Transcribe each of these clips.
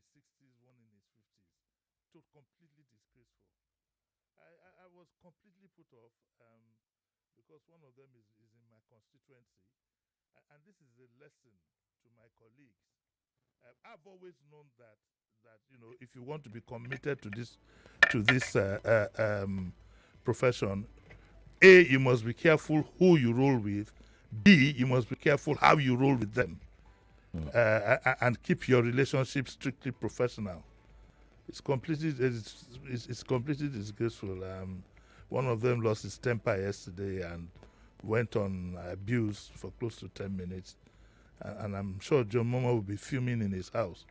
his 60s, one in his 50s. So completely disgraceful. I was completely put off because one of them is in my constituency. And this is a lesson to my colleagues. I've always known that if you want to be committed to this profession, A, you must be careful who you roll with. B, you must be careful how you roll with them, and keep your relationship strictly professional. It's completely disgraceful. One of them lost his temper yesterday and went on abuse for close to 10 minutes, and I'm sure John Moma will be fuming in his house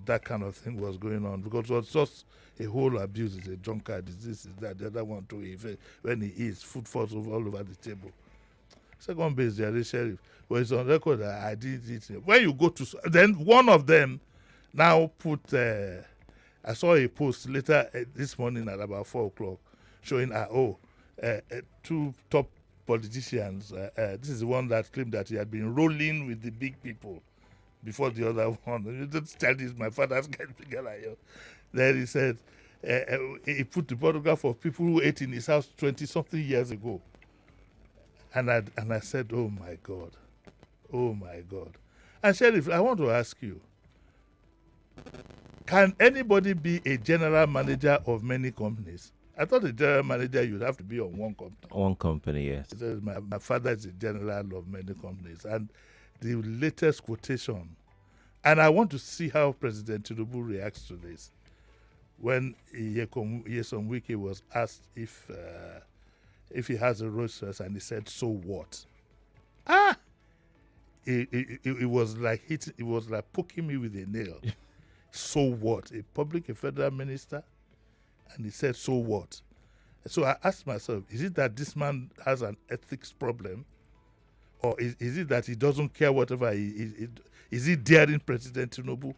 that kind of thing was going on, because it was just a whole abuse. Is a drunkard, is this, is that, the other one too. When he eats, food falls all over the table. Second base, the sheriff. Well, it's on record that I did it. When you go to, then one of them now put, I saw a post later this morning at about 4 o'clock showing, two top politicians. This is the one that claimed that he had been rolling with the big people before the other one. You just tell this, my father's getting bigger than you. Then he said, he put the photograph of people who ate in his house 20-something years ago. And I said, oh my God. Oh my God. And Sheriff, I want to ask you, can anybody be a general manager of many companies? I thought a general manager, you'd have to be on one company. One company, yes. My father is a general of many companies. And the latest quotation, and I want to see how President Tinubu reacts to this. When Nyesom Wike was asked if he has a Rolls Royce, and he said, so what? It was like poking me with a nail. So what? A federal minister? And he said, so what? So I asked myself, is it that this man has an ethics problem? Or is it that he doesn't care whatever is he daring President Tinubu?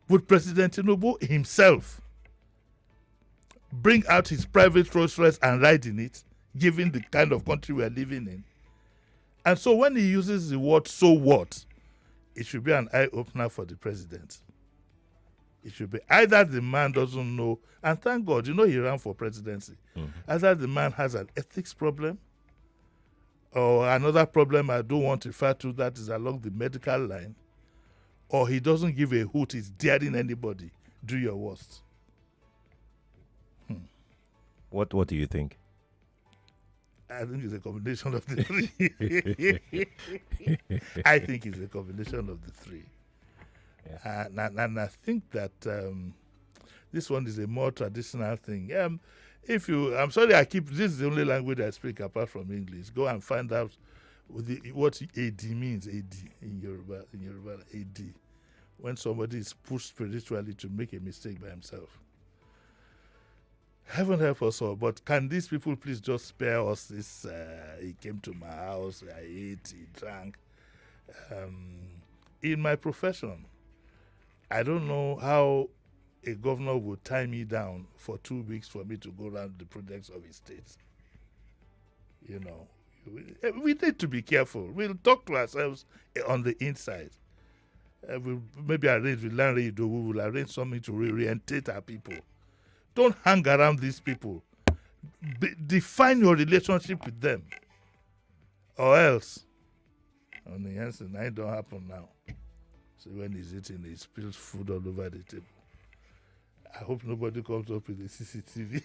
Would President Tinubu himself bring out his private Rolls Royce and ride in it, given the kind of country we are living in? And so when he uses the word, so what, it should be an eye-opener for the president. It should be either the man doesn't know, and thank God, he ran for presidency. Either the man has an ethics problem, or another problem I don't want to refer to that is along the medical line, or he doesn't give a hoot, he's daring anybody. Do your worst. What do you think? I think it's a combination of the three. I think it's a combination of the three. Yeah. And I think that this one is a more traditional thing. I'm sorry, this is the only language I speak apart from English. Go and find out what AD means, AD in Yoruba, AD. When somebody is pushed spiritually to make a mistake by himself. Heaven help us all, but can these people please just spare us this? He came to my house, I ate, he drank. In my profession, I don't know how a governor would tie me down for 2 weeks for me to go around the projects of his state. We need to be careful. We'll talk to ourselves on the inside. We'll maybe arrange with Lanre Ido, we will arrange something to reorientate our people. Don't hang around these people. Define your relationship with them. Or else, on the answer, it don't happen now. So when he's eating, he spills food all over the table. I hope nobody comes up with a CCTV.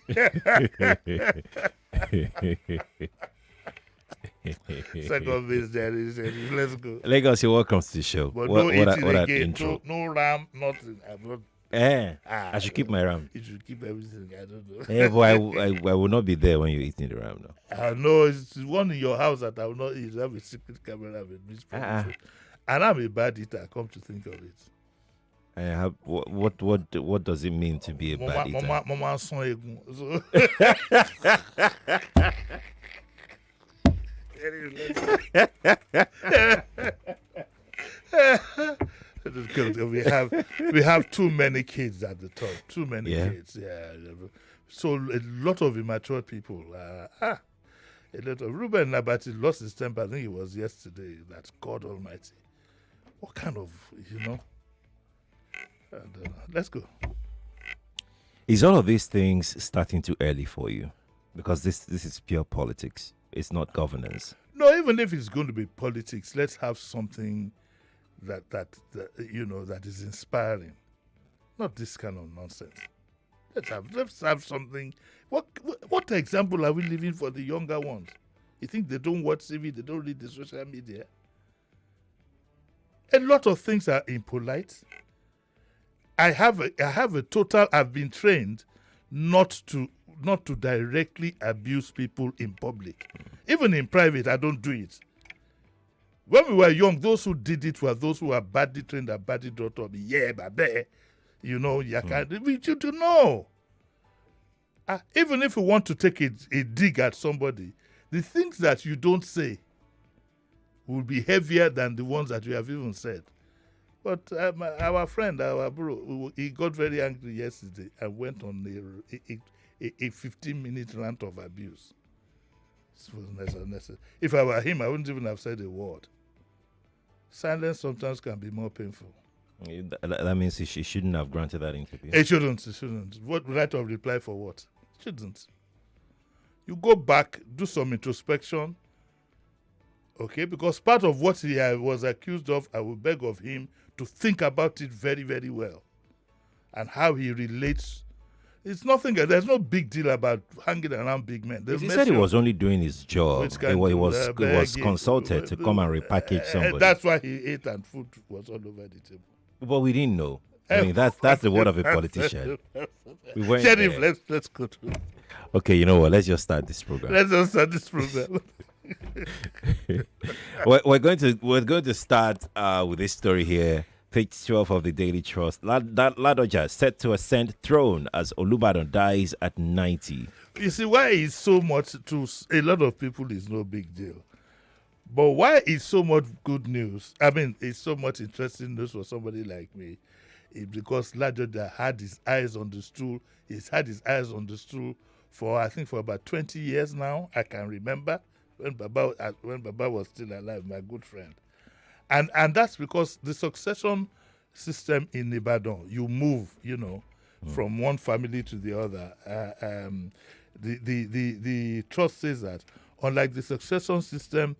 Second base, there is. Let's go. Lagos, you're welcome to the show. But what again. intro? No ram, nothing. I'm not. I should keep my ram. You should keep everything. I don't know. Yeah, but I will not be there when you're eating the ram now. No, it's one in your house that I will not eat. I have a secret camera with me. And I'm a bad eater, come to think of it. I have what does it mean to be a bad eater? Mama son egun. We have too many kids at the top. Too many kids. Yeah. So a lot of immature people. A lot of Ruben Nabati lost his temper. I think it was yesterday. That's God Almighty. What kind of I don't know. Let's go. Is all of these things starting too early for you? Because this is pure politics. It's not governance. No, even if it's going to be politics, let's have something that that is inspiring. Not this kind of nonsense. Let's have something. What example are we leaving for the younger ones? You think they don't watch TV, they don't read the social media? A lot of things are impolite. I've been trained not to directly abuse people in public. Even in private, I don't do it. When we were young, those who did it were those who were badly trained and badly brought up. Yeah, babe. You can't. We should know. Even if you want to take a dig at somebody, the things that you don't say will be heavier than the ones that you have even said. But our friend, our bro, he got very angry yesterday and went on a 15-minute rant of abuse. This was unnecessary. If I were him, I wouldn't even have said a word. Silence sometimes can be more painful. That means he shouldn't have granted that interview. It shouldn't. What right of reply for what? It shouldn't. You go back, do some introspection, okay? Because part of what he was accused of, I will beg of him to think about it very, very well, and how he relates. It's nothing. There's no big deal about hanging around big men. He said he was only doing his job. He was consulted to come and repackage somebody. That's why he ate and food was all over the table. But we didn't know. I mean, that's the word of a politician. We went Sheriff, let's go to. Okay, you know what? Let's just start this program. We're going to start with this story here. Page 12 of the Daily Trust. Ladoja set to ascend throne as Olubadan dies at 90. You see, why it's so much to a lot of people is no big deal. But why it's so much good news, I mean, it's so much interesting news for somebody like me, is because Ladoja had his eyes on the stool. He's had his eyes on the stool for about 20 years now. I can remember when Baba was still alive, my good friend. And that's because the succession system in Ibadan, you move, from one family to the other. The trust says that, unlike the succession system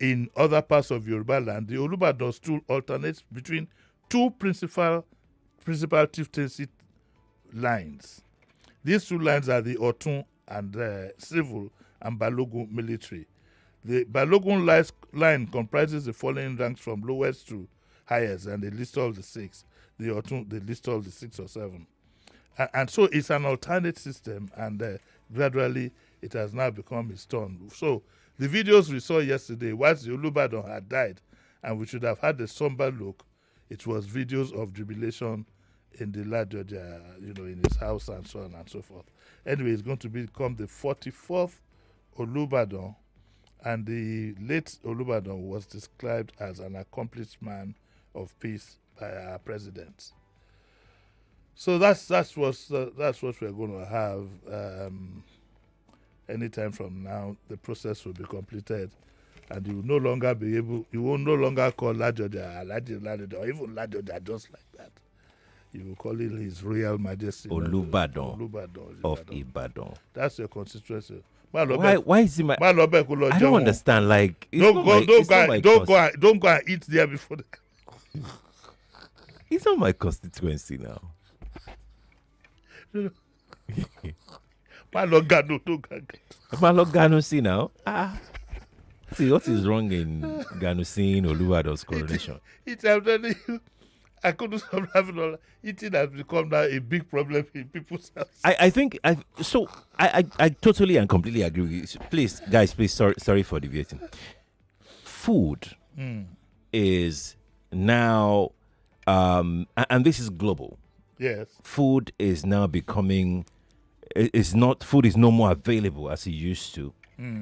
in other parts of Yoruba land, the Olubadan stool alternates between two principal chieftaincy lines. These two lines are the Otun and civil and Balogun military. The Balogun line comprises the following ranks from lowest to highest, and they list all the six. The Otun, they list all the 6 or 7. And so it's an alternate system, and gradually it has now become its turn. So the videos we saw yesterday, whilst the Olubadan had died, and we should have had a somber look, it was videos of jubilation in the Ladoja, in his house and so on and so forth. Anyway, it's going to become the 44th Olubadan, and the late Olubadan was described as an accomplished man of peace by our president. So that's what we're going to have. Anytime from now, the process will be completed, and you will no longer call Ladoja Ladoja, or even Ladoja just like that. You will call it His Royal Majesty Olubadan of Ibadan. That's your constituency. Why is it my? I don't understand. Like, don't go and eat there before the. It's not my constituency now. Gano see now. See what is wrong in Gano seeing Olubadan's coronation. I'm telling you, I couldn't stop having all eating has become now a big problem in people's house. I totally and completely agree with you. Please, guys, sorry for deviating. Food is now and this is global. Yes. Food is now becoming food is no more available as it used to.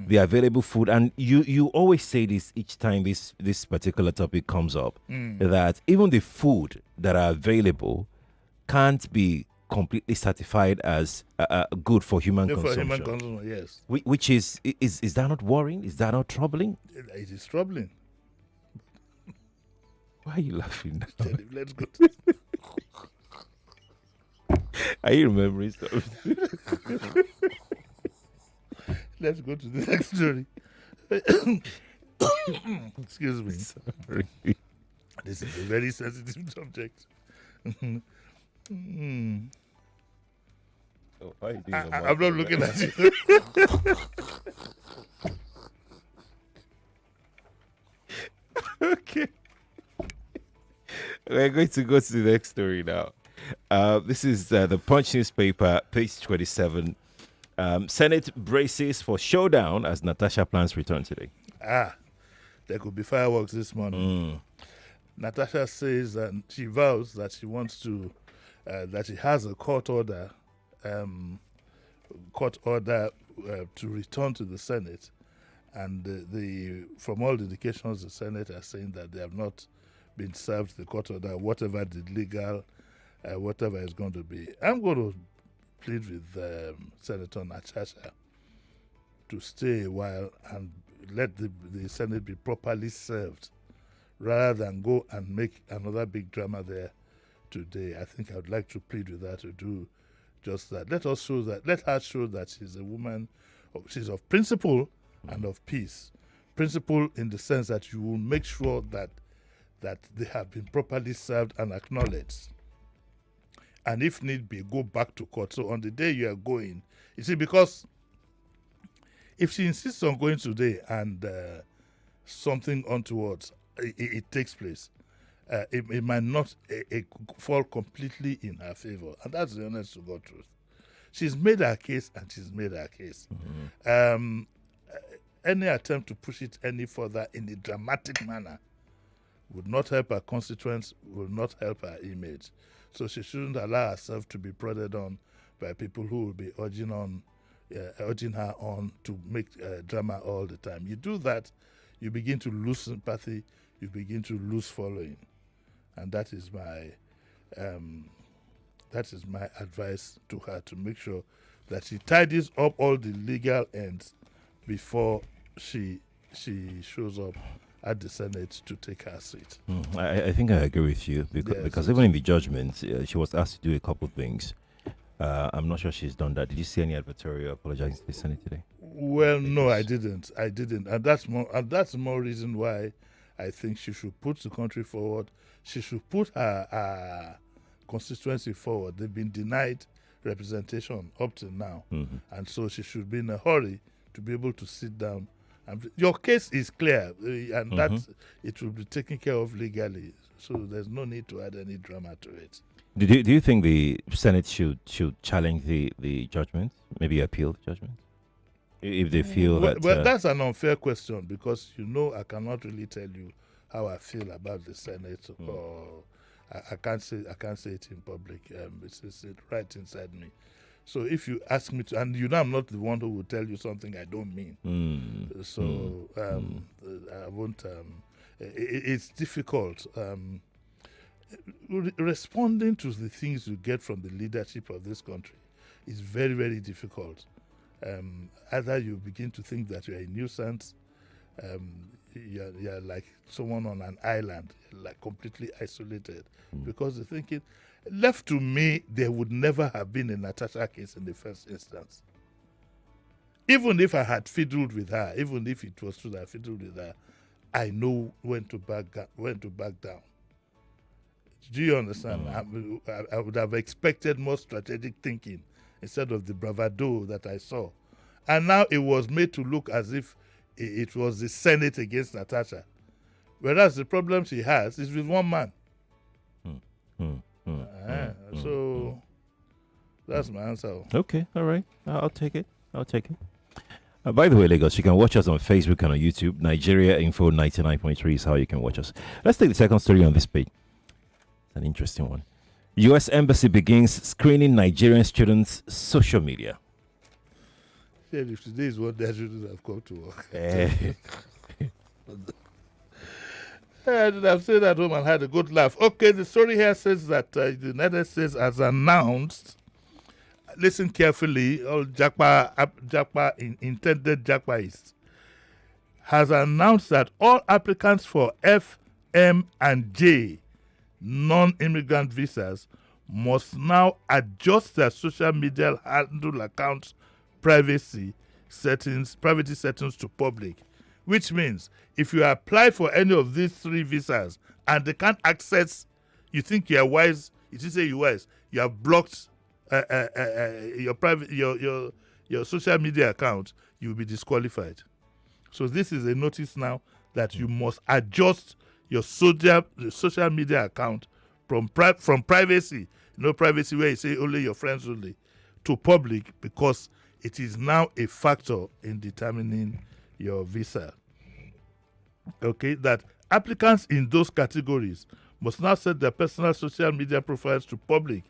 The available food, and you always say this each time this particular topic comes up, that even the food that are available can't be completely certified as good for human consumption. For human consumption, yes. Which is that not worrying? Is that not troubling? It is troubling. Why are you laughing now? Let's go. Are you remembering stuff? Let's go to the next story. Excuse me. Sorry. This is a very sensitive subject. Oh, how are you doing? I'm not looking at you. Okay. We're going to go to the next story now. This is the Punch newspaper, page 27. Senate braces for showdown as Natasha plans return today. There could be fireworks this morning. Natasha says that she vows that she wants to, that she has a court order to return to the Senate. And from all the indications, the Senate are saying that they have not been served the court order, whatever the legal, whatever is going to be. I'm going to plead with Senator Natasha to stay a while and let the Senate be properly served rather than go and make another big drama there today. I think I would like to plead with her to do just that. Let her show that she's a woman, she's of principle and of peace. Principle in the sense that you will make sure that they have been properly served and acknowledged. And if need be, go back to court. So on the day you are going, you see, because if she insists on going today and something untoward, it takes place, it might not fall completely in her favor. And that's the honest to God truth. She's made her case and she's made her case. Any attempt to push it any further in a dramatic manner would not help her constituents, will not help her image. So she shouldn't allow herself to be prodded on by people who will be urging her on to make drama all the time. You do that, you begin to lose sympathy, you begin to lose following, and that is my advice to her, to make sure that she tidies up all the legal ends before she shows up at the Senate to take her seat. I think I agree with you because even in the judgment, she was asked to do a couple of things. I'm not sure she's done that. Did you see any advertorial apologizing to the Senate today? Well, no, I didn't, and that's more reason why I think she should put the country forward. She should put her constituency forward. They've been denied representation up to now, and so she should be in a hurry to be able to sit down. And your case is clear, and that it will be taken care of legally. So there's no need to add any drama to it. Do you think the Senate should challenge the judgment, maybe appeal the judgment, if they feel that? Well, that's an unfair question because I cannot really tell you how I feel about the Senate, or I can't say it in public. It's right inside me. So if you ask me to, and I'm not the one who will tell you something I don't mean. So I won't. It's difficult. Responding to the things you get from the leadership of this country is very, very difficult. Either you begin to think that you're a nuisance, you're like someone on an island, like completely isolated, because they're thinking, left to me, there would never have been a Natasha case in the first instance. Even if I had fiddled with her, even if it was true that I fiddled with her, I know when to back down. Do you understand? I would have expected more strategic thinking instead of the bravado that I saw. And now it was made to look as if it was the Senate against Natasha. Whereas the problem she has is with one man. So that's my answer. Okay, all right. I'll take it. By the way, Lagos, you can watch us on Facebook and on YouTube. Nigeria Info 99.3 is how you can watch us. Let's take the second story on this page. It's an interesting one. U.S. Embassy begins screening Nigerian students' social media. Yeah, if today is what their children have come to work. I did have stayed at home and had a good laugh. Okay, the story here says that the United States has announced, listen carefully, all intended Jackpaists, has announced that all applicants for F, M, and J non-immigrant visas must now adjust their social media handle accounts privacy settings to public, which means if you apply for any of these 3 visas and they can't access, you think you are wise, you say you're wise, you have blocked your private your social media account, you will be disqualified. So this is a notice now that you must adjust your social media account from privacy, privacy where you say only your friends only, to public, because it is now a factor in determining your visa. Okay, that applicants in those categories must now set their personal social media profiles to public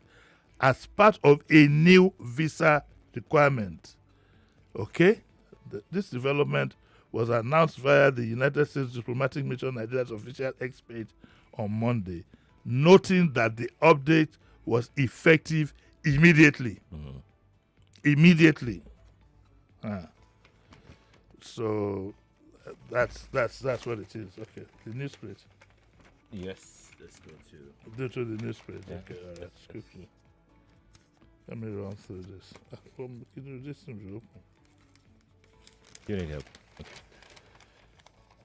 as part of a new visa requirement. Okay, this development was announced via the United States Diplomatic Mission Nigeria's official X page on Monday, noting that the update was effective immediately. Immediately. So that's what it is. Okay, the news page. Yes, let's go to. Go to the news page. Yeah. Okay, all right. Quickly. Let me run through this. This seems open. You need help.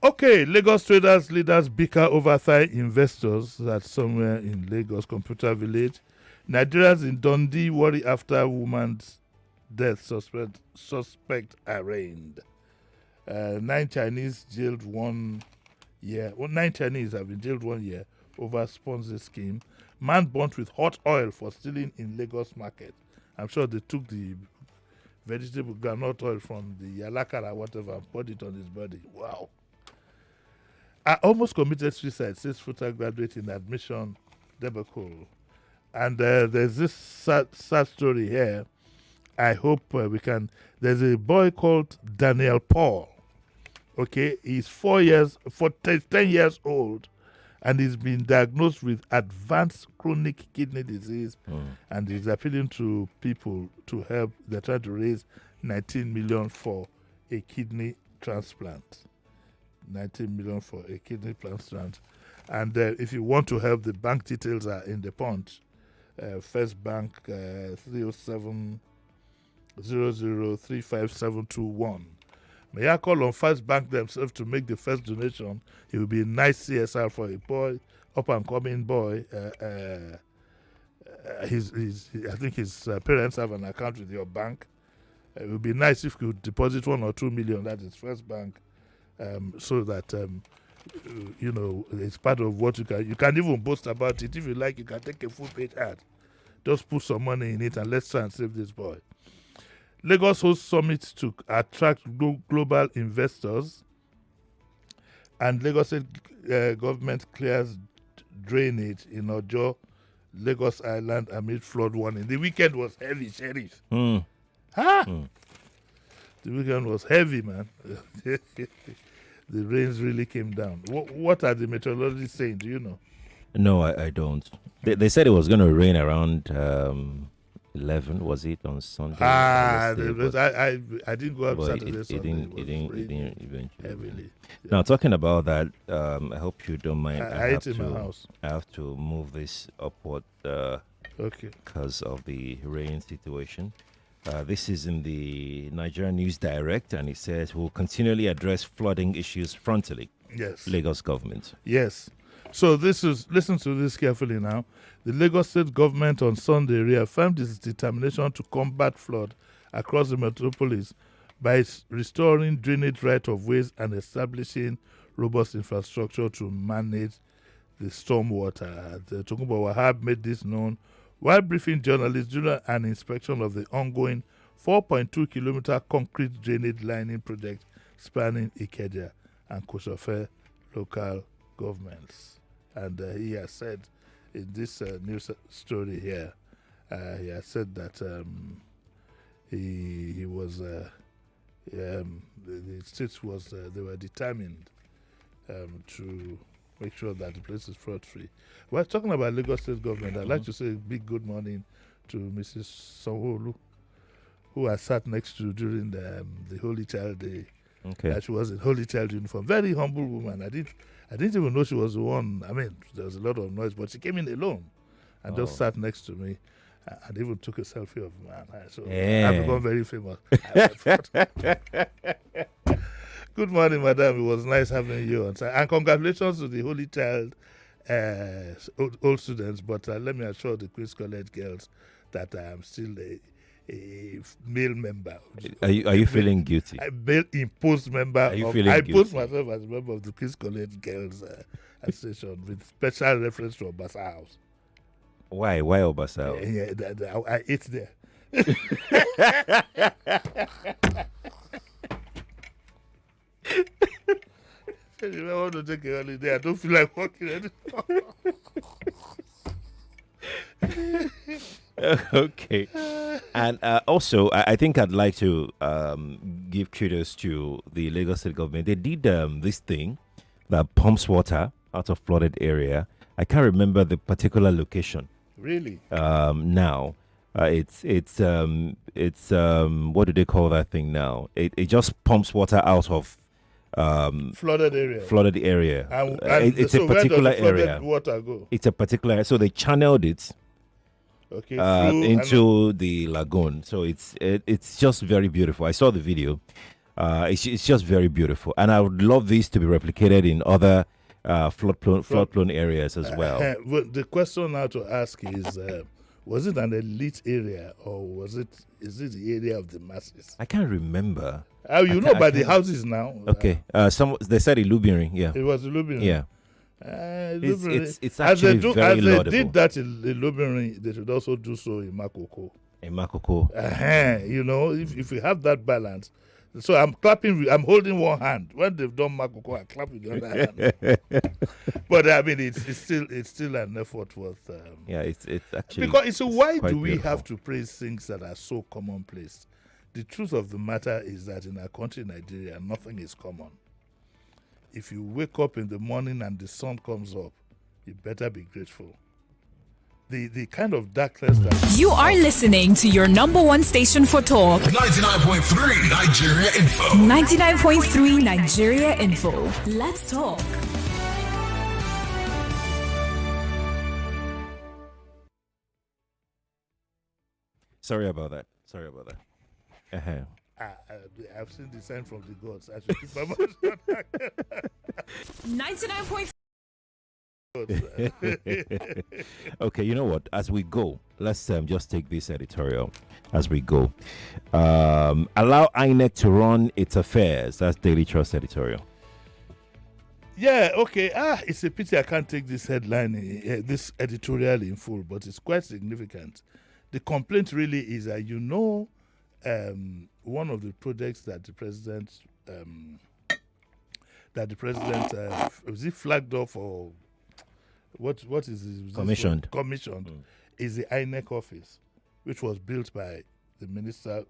Okay, Lagos traders leaders bicker over Thai investors. That's somewhere in Lagos Computer Village. Nigerians in Dundee worry after woman's death. Suspect arraigned. 9 Chinese jailed 1 year. 9 Chinese have been jailed 1 year over Ponzi scheme. Man burnt with hot oil for stealing in Lagos market. I'm sure they took the vegetable groundnut oil from the yalakara whatever and poured it on his body. Wow. I almost committed suicide, says full-time graduate in admission debacle. And there's this sad story here. I hope we can. There's a boy called Daniel Paul. Okay, he's 10 years old, and he's been diagnosed with advanced chronic kidney disease, and he's appealing to people to help. They're trying to raise 19 million for a kidney transplant. 19 million for a kidney transplant. And if you want to help, the bank details are in the punch. First Bank 307 0035721. May I call on First Bank themselves to make the first donation? It will be a nice CSR for a boy, up and coming boy. I think his parents have an account with your bank. It would be nice if you could deposit 1 or 2 million. That is First Bank, so that it's part of what you can even boast about it. If you like, you can take a full page ad. Just put some money in it and let's try and save this boy. Lagos hosts summit to attract global investors, and Lagos State government clears drainage in Ojo, Lagos Island amid flood warning. The weekend was heavy, Sheriff. The weekend was heavy, man. The rains really came down. What are the meteorologists saying? Do you know? No, I don't. They said it was going to rain around 11, was it, on Sunday? I didn't go out Saturday, Sunday. It didn't eventually. Heavily. Yeah. Now, talking about that, I hope you don't mind. I ate in my house. I have to move this upward okay, because of the rain situation. This is in the Nigerian News Direct, and it says we'll continually address flooding issues frontally. Yes. Lagos government. Yes. So listen to this carefully now. The Lagos State government on Sunday reaffirmed its determination to combat flood across the metropolis by restoring drainage right of ways and establishing robust infrastructure to manage the stormwater. The Tokunbo Wahab made this known while briefing journalists during an inspection of the ongoing 4.2-kilometer concrete drainage lining project spanning Ikeja and Koshofe local governments. And he has said in this news story here, he has said that he was the states was they were determined to make sure that the place is fraud free. We're talking about Lagos State government. I'd like to say a big good morning to Mrs. Sanwo-Olu, who I sat next to during the Holy Child Day. Okay. She was in Holy Child uniform. Very humble woman. I didn't even know she was the one. I mean, there was a lot of noise, but she came in alone. and just sat next to me and even took a selfie of me. So Yeah. I've become very famous. Good morning, madam. It was nice having you on site. And congratulations to the Holy Child old students. But let me assure the Queen's College girls that I am still a male member. Are you feeling guilty? A male imposed member. Are you feeling I guilty? post myself as a member of the Queen's College Girls Association with special reference to Obasa House. Why Obasa? Yeah, I ate there. If I want to take a holiday, I don't feel like working anymore. Okay. And also, I think I'd like to give kudos to the Lagos State government. They did this thing that pumps water out of flooded area. I can't remember the particular location. Really? Now, it's what do they call that thing now? It just pumps water out of Flooded area. flooded area. And It's so a particular where does the flooded area. water go? It's a particular. So they channeled it Okay. through into the lagoon. So it's just very beautiful. I saw the video. It's just very beautiful, and I would love this to be replicated in other flood-prone areas as well. well, the question now to ask is, was it an elite area or is it the area of the masses? I can't remember. How you know by the houses now? Okay, they said Ilubirin. Yeah, It was Illuminati. yeah. It's actually very as they laudable. did that in Illuminati, they should also do so in Makoko. In Makoko. You know, if we have that balance. So I'm clapping, I'm holding one hand. When they've done Makoko, I clap with the other hand. But I mean, it's still an effort worth. Yeah, it's actually Because why quite do we beautiful. have to praise things that are so commonplace? The truth of the matter is that in our country, Nigeria, nothing is common. If you wake up in the morning and the sun comes up, you better be grateful. The kind of darkness that You are listening to your number one station for talk. 99.3 Nigeria Info. 99.3 Nigeria Info. Let's talk. Sorry about that. I've seen the sign from the gods. I should keep my mouth shut. 99.3. Okay, you know what? As we go, let's just take this editorial as we go. Allow INEC to run its affairs. That's Daily Trust editorial. Yeah, okay. It's a pity I can't take this headline, this editorial in full, but it's quite significant. The complaint really is that, one of the projects that the president was it flagged off or what is this Commissioned. Is the INEC office, which was built by the minister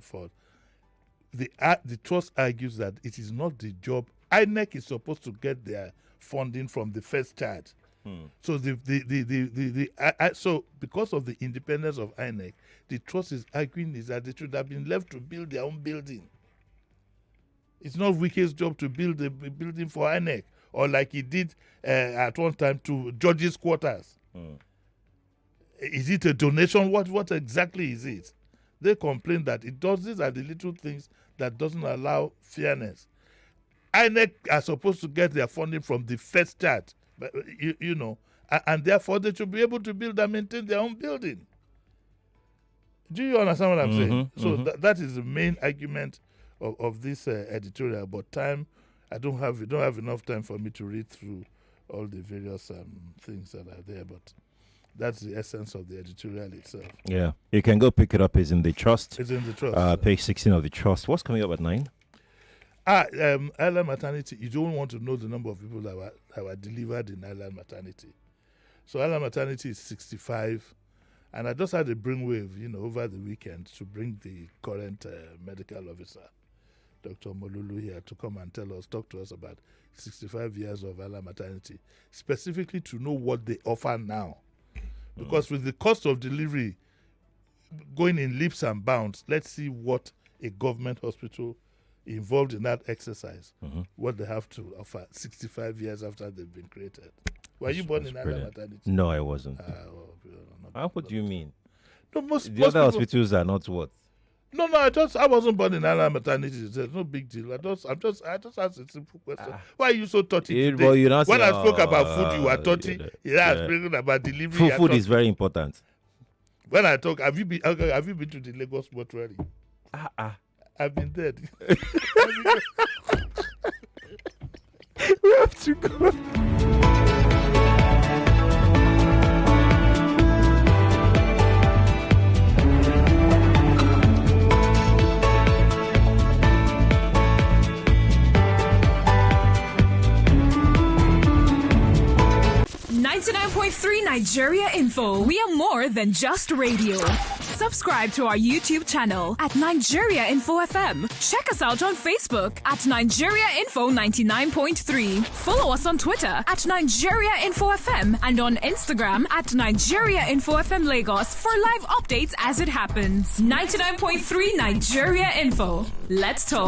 for the trust argues that it is not the job. INEC is supposed to get their funding from the first charge. So so because of the independence of INEC, the trust is arguing is that they should have been left to build their own building. It's not Wike's job to build a building for INEC, or like he did at one time to judges' quarters. Is it a donation? What exactly is it? They complain that it does. These are the little things that doesn't allow fairness. INEC are supposed to get their funding from the first charge, but and therefore they should be able to build and maintain their own building. Do you understand what I'm saying? So that is the main argument of this editorial. But we don't have enough time for me to read through all the various things that are there. But that's the essence of the editorial itself. Yeah, you can go pick it up. It's in the Trust. It's in the Trust. Page 16 of the Trust. What's coming up at 9? Island Maternity. You don't want to know the number of people that were delivered in Island Maternity. So Island Maternity is 65. And I just had a brainwave, over the weekend to bring the current medical officer, Dr. Molulu, here to come and talk to us about 65 years of Island Maternity, specifically to know what they offer now. Because with the cost of delivery going in leaps and bounds, let's see what a government hospital involved in that exercise, what they have to offer 65 years after they've been created. Were you born in Island Maternity? No, I wasn't. Well, What do you mean? No, most The other people, hospitals are not what? No, I wasn't born in Anna maternity. There's no big deal. I just asked a simple question. Why are you so touchy today? But you not When say, I spoke about food, you were touchy. yeah. Speaking about delivery. Food is very important. When I talk, have you been to the Lagos mortuary? I've been there. We have to go. Nigeria Info. We are more than just radio. Subscribe to our YouTube channel at Nigeria Info FM. Check us out on Facebook at Nigeria Info 99.3. Follow us on Twitter at Nigeria Info FM and on Instagram at Nigeria Info FM Lagos for live updates as it happens. 99.3 Nigeria Info. Let's talk.